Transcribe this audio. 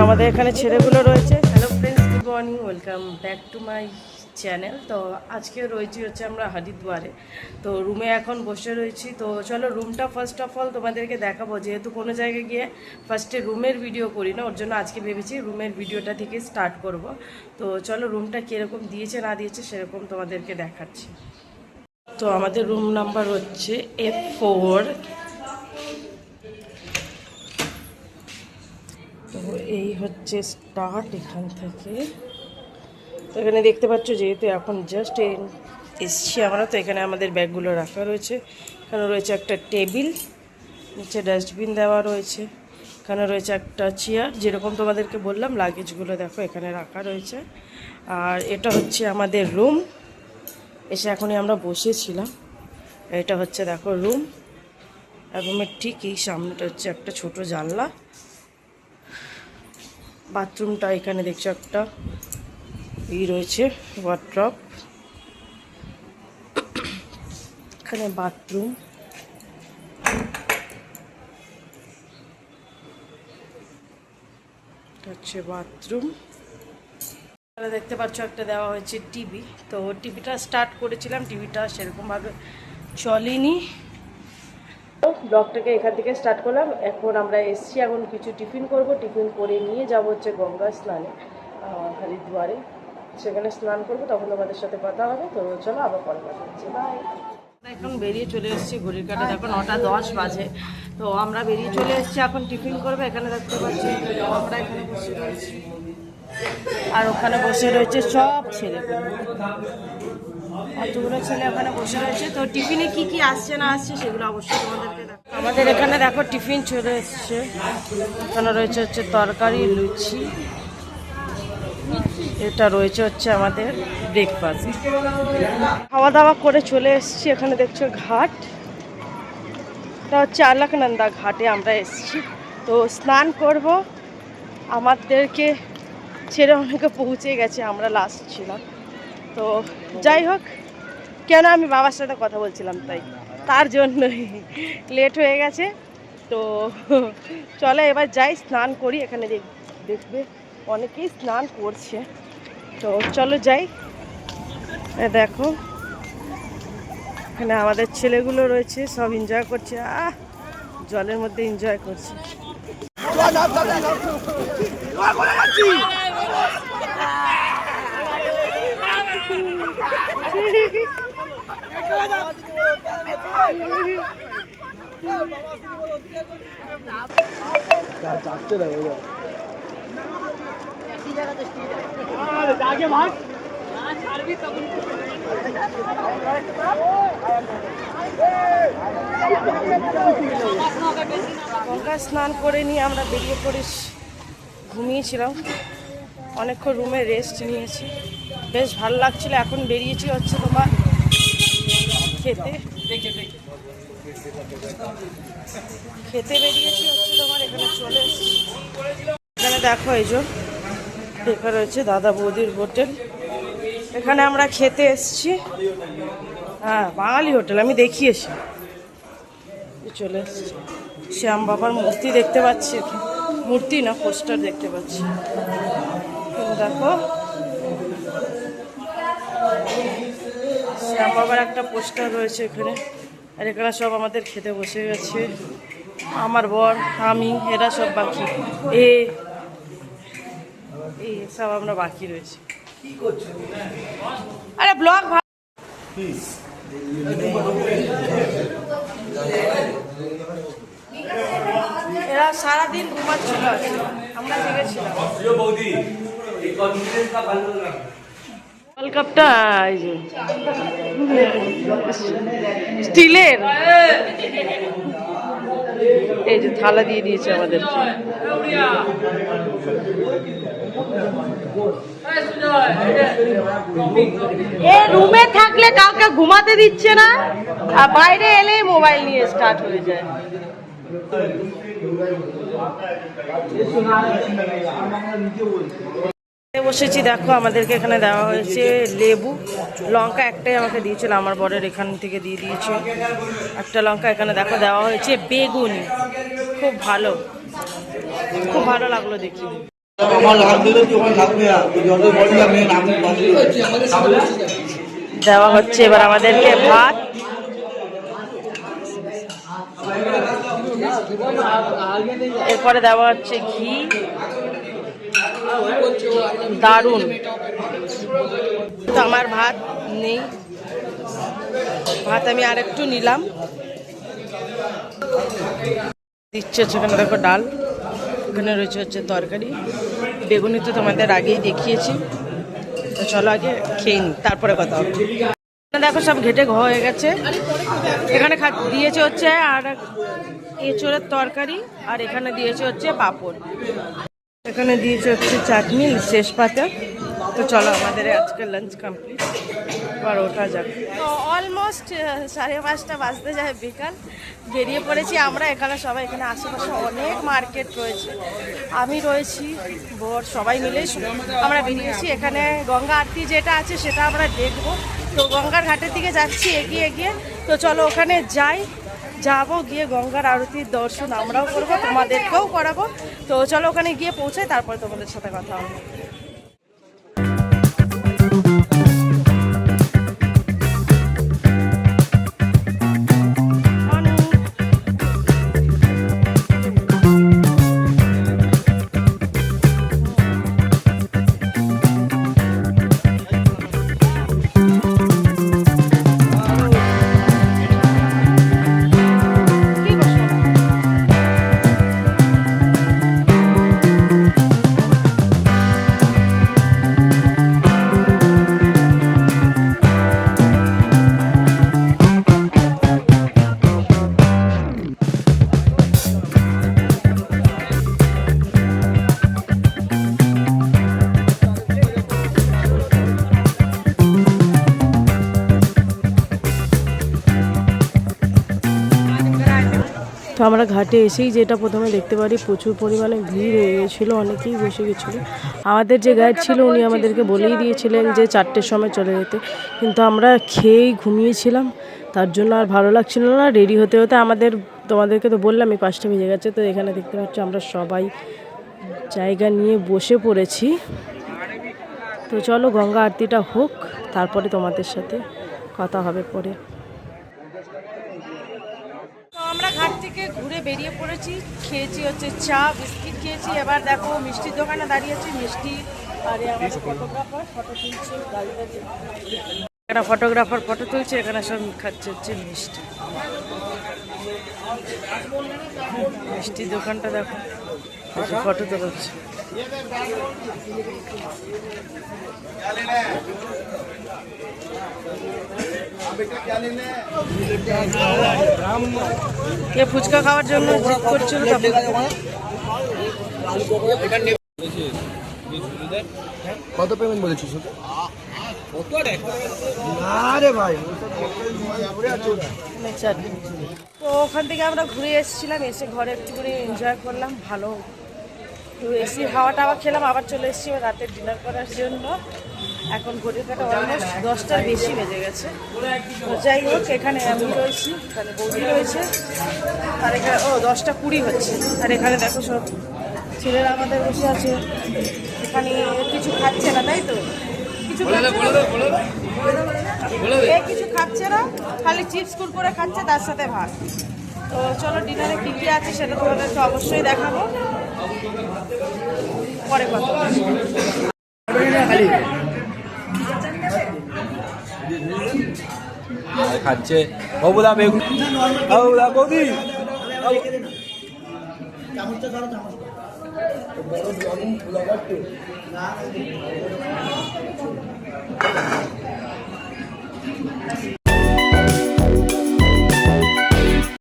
আমাদের এখানে ছেলেগুলো রয়েছে। Hello friends, good morning, welcome back to my channel. তো আজকে রয়েছি হচ্ছে আমরা হরিদ্বারে। তো রুমে এখন বসে রয়েছি। তো চলো রুমটা ফার্স্ট অফ অল তোমাদেরকে দেখাবো, যেহেতু কোনো জায়গায় গিয়ে ফার্স্টে রুমের ভিডিও করি না, ওর জন্য আজকে ভেবেছি রুমের ভিডিওটা থেকে স্টার্ট করব। তো চলো রুমটা কীরকম দিয়েছে না দিয়েছে সেরকম তোমাদেরকে দেখাচ্ছি। তো আমাদের রুম নাম্বার হচ্ছে F4। তো এই হচ্ছে স্টার্ট এখান থেকে। তো এখানে দেখতে পাচ্ছ, যেহেতু এখন জাস্ট এসছি আমরা, তো এখানে আমাদের ব্যাগগুলো রাখা রয়েছে। এখানে রয়েছে একটা টেবিল, নিচে ডাস্টবিন দেওয়া রয়েছে। এখানে রয়েছে একটা চেয়ার, যেরকম তোমাদেরকে বললাম লাগেজগুলো দেখো এখানে রাখা রয়েছে। আর এটা হচ্ছে আমাদের রুম। এসে এখনই আমরা বসেছিলাম। এটা হচ্ছে দেখো রুম। রুমের ঠিক এই সামনেটা হচ্ছে একটা ছোট জানলা। বাথরুমটা এখানে দেখছো একটা রয়েছে ওয়ার্ড্রপ, এখানে বাথরুম। হচ্ছে বাথরুম। দেখতে পাচ্ছ একটা দেওয়া হয়েছে টিভি। তো টিভিটা স্টার্ট করেছিলাম, টিভিটা সেরকমভাবে চলেনি। ব্লগটাকে এখান থেকে স্টার্ট করলাম। এখন আমরা এসছি, এখন কিছু টিফিন করব। টিফিন করে নিয়ে যাব হচ্ছে গঙ্গা স্নানে হরিদ্বারে। সেখানে স্নান করবো, তখন তোমাদের সাথে কথা হবে। তো চলো আবার পরে কথা হচ্ছে, বাই। এখন বেরিয়ে চলে এসেছি, ঘড়ির কাটা দেখো 9:10 বাজে। তো আমরা বেরিয়ে চলে এসেছি, এখন টিফিন করবো। এখানে দেখতে পাচ্ছি আমরা এখানে বসে রয়েছি, আর ওখানে বসে রয়েছে সব ছেলেগুলো। এতগুলো ছেলে ওখানে বসে রয়েছে। তো টিফিনে কি কি আসছে না আসছে সেগুলো অবশ্যই তোমাদেরকে দেখো। আমাদের এখানে দেখো টিফিন চলে এসছে। এখানে রয়েছে হচ্ছে তরকারি, লুচি। এটা রয়েছে হচ্ছে আমাদের ব্রেকফাস্ট। খাওয়া দাওয়া করে চলে এসেছি। এখানে দেখছো ঘাট, এটা হচ্ছে আলাকনন্দা ঘাটে আমরা এসেছি। তো স্নান করব। আমাদেরকে ছেড়ে অনেকে পৌঁছে গেছে, আমরা লাস্ট ছিলাম। তো যাই হোক, কেন আমি বাবার সাথে কথা বলছিলাম তার জন্যই লেট হয়ে গেছে। তো চলো এবার যাই, স্নান করি। এখানে দেখবে অনেকেই স্নান করছে। তো চলো যাই। দেখো এখানে আমাদের ছেলেগুলো রয়েছে, সব এনজয় করছে। জলের মধ্যে এনজয় করছে। গঙ্গা স্নান করে নিয়ে আমরা বেরিয়ে পড়ে ঘুমিয়েছিলাম অনেকক্ষণ, রুমে রেস্ট নিয়েছি, বেশ ভালো লাগছিল। এখন বেরিয়েছি হচ্ছে তোমার খেতে বেরিয়েছি হচ্ছে তোমার এখানে চলে এসেছি। এখানে দেখো এই যে দেখা রয়েছে দাদা বৌদির হোটেল, এখানে আমরা খেতে এসেছি। হ্যাঁ, বাঙালি হোটেল, আমি দেখিয়েছি। চলে এসেছি, শ্যাম বাবার মূর্তি দেখতে পাচ্ছি, মূর্তি না পোস্টার দেখতে পাচ্ছি। দেখো শ্যাম বাবার একটা পোস্টার রয়েছে এখানে। আর এখানে সব আমাদের খেতে বসে গেছে, আমার বর, আমি, এরা সব বাকি। এই সব আমরা বাকি রয়েছি। আরে ব্লগ এরা সারাদিন ঘুমাচ্ছিল, আমরা জেগেছিলাম। কাপটা স্টিলের, এই যে থালা দিয়ে দিয়েছে আমাদেরকে। রুমে থাকলে কাউকে ঘুমাতে দিচ্ছে না, আর বাইরে এলে মোবাইল নিয়ে স্টার্ট হয়ে যায়। বসেছি, দেখো আমাদেরকে এখানে দেওয়া হয়েছে লেবু, লঙ্কা একটাই আমাকে দিয়েছিল, আমার বরের এখান থেকে দিয়ে দিয়েছে একটা লঙ্কা। এখানে দেখো দেওয়া হয়েছে বেগুনি, খুব ভালো, খুব ভালো লাগলো দেখি। দেওয়া হচ্ছে এবার আমাদেরকে ভাত, এরপরে দেওয়া হচ্ছে ঘি, দারুণ। তো আমার ভাত নেই, ভাত আমি আরেকটু নিলাম। দিচ্ছে হচ্ছে এখানে দেখো ডাল, এখানে রয়েছে হচ্ছে তরকারি, বেগুনি তো তোমাদের আগেই দেখিয়েছি। তো চলো আগে খেয়ে নিই, তারপরে কথা হবে। দেখো সব ঘেটে হয়ে গেছে, এখানে দিয়েছে হচ্ছে আর এঁচোড়ের তরকারি, আর এখানে দিয়েছে হচ্ছে পাঁপড়, এখানে দিয়েছে হচ্ছে চাটনি শেষ পাতে। তো চলো আমাদের আজকে লাঞ্চ কমপ্লিট, এবার ওঠা যাক। তো অলমোস্ট 5:30 বাজতে যায় বিকাল, বেরিয়ে পড়েছি আমরা। এখানে সবাই, এখানে আশেপাশে অনেক মার্কেট রয়েছে, আমি রয়েছি, বর, সবাই মিলেই আমরা বেরিয়েছি। এখানে গঙ্গা আরতি যেটা আছে সেটা আমরা দেখবো। তো গঙ্গার ঘাটের দিকে যাচ্ছি এগিয়ে এগিয়ে। তো চলো ওখানে যাবো, গিয়ে গঙ্গার আরতির দর্শন আমরাও করবো, তোমাদেরকেও করাবো। তো চলো ওখানে গিয়ে পৌঁছাই, তারপরে তোমাদের সাথে কথা হবে। তো আমরা ঘাটে এসেই যেটা প্রথমে দেখতে পারি, প্রচুর পরিমাণে ভিড় হয়ে গেছিলো, অনেকেই বসে গেছিলো। আমাদের যে গাইড ছিল উনি আমাদেরকে বলেই দিয়েছিলেন যে 4টের সময় চলে যেতে, কিন্তু আমরা খেয়েই ঘুমিয়েছিলাম, তার জন্য আর ভালো লাগছিল না। রেডি হতে হতে তোমাদেরকে তো বললামই 5টা বেজে গেছে। তো এখানে দেখতে পাচ্ছি আমরা সবাই জায়গা নিয়ে বসে পড়েছি। তো চলো গঙ্গা আরতিটা হোক, তারপরে তোমাদের সাথে কথা হবে পরে। আমরা ঘাট থেকে ঘুরে বেরিয়ে পড়েছি, খেয়েছি হচ্ছে চা, বিস্কিট খেয়েছি। এবার দেখো মিষ্টির দোকানে দাঁড়িয়েছি, মিষ্টি আর আমাদের ফটোগ্রাফার ফটো তুলছে, একটা ফটোগ্রাফার ফটো তুলছে, এখানে সব খাচ্ছে হচ্ছে মিষ্টি। মিষ্টির দোকানটা দেখো, ফটো তোলাচ্ছে। কে ফুচকা খাওয়ার জন্য জিদ করছিল, কত পেমেন্ট বলেছিস? তো ওখান থেকে আমরা ঘুরে এসেছিলাম, এসে ঘরে একটু করে এনজয় করলাম, ভালো তো এসি হাওয়া টাওয়া খেলাম, আবার চলে এসেছি রাতের ডিনার করার জন্য। এখন ঘড়ির কাটা অলমোস্ট 10টার বেশি বেজে গেছে। তো যাই হোক, এখানে আমি রয়েছি, এখানে বৌদি রয়েছে, আর এখানে 10টা 20 হচ্ছে। আর এখানে দেখো সব ছেলেরা আমাদের বসে আছে, এখানে কিছু খাচ্ছে না, তাই তো? কিছু কিছু খাচ্ছে না, খালি চিপস কুরকুরে খাচ্ছে, তার সাথে ভাত। তো চলো ডিনারে কী কী আছে সেটা তোমাদেরকে অবশ্যই দেখাবো পরে কথা। খাচ্ছে বাবুদা বেগুন, বাবুদা বৌদি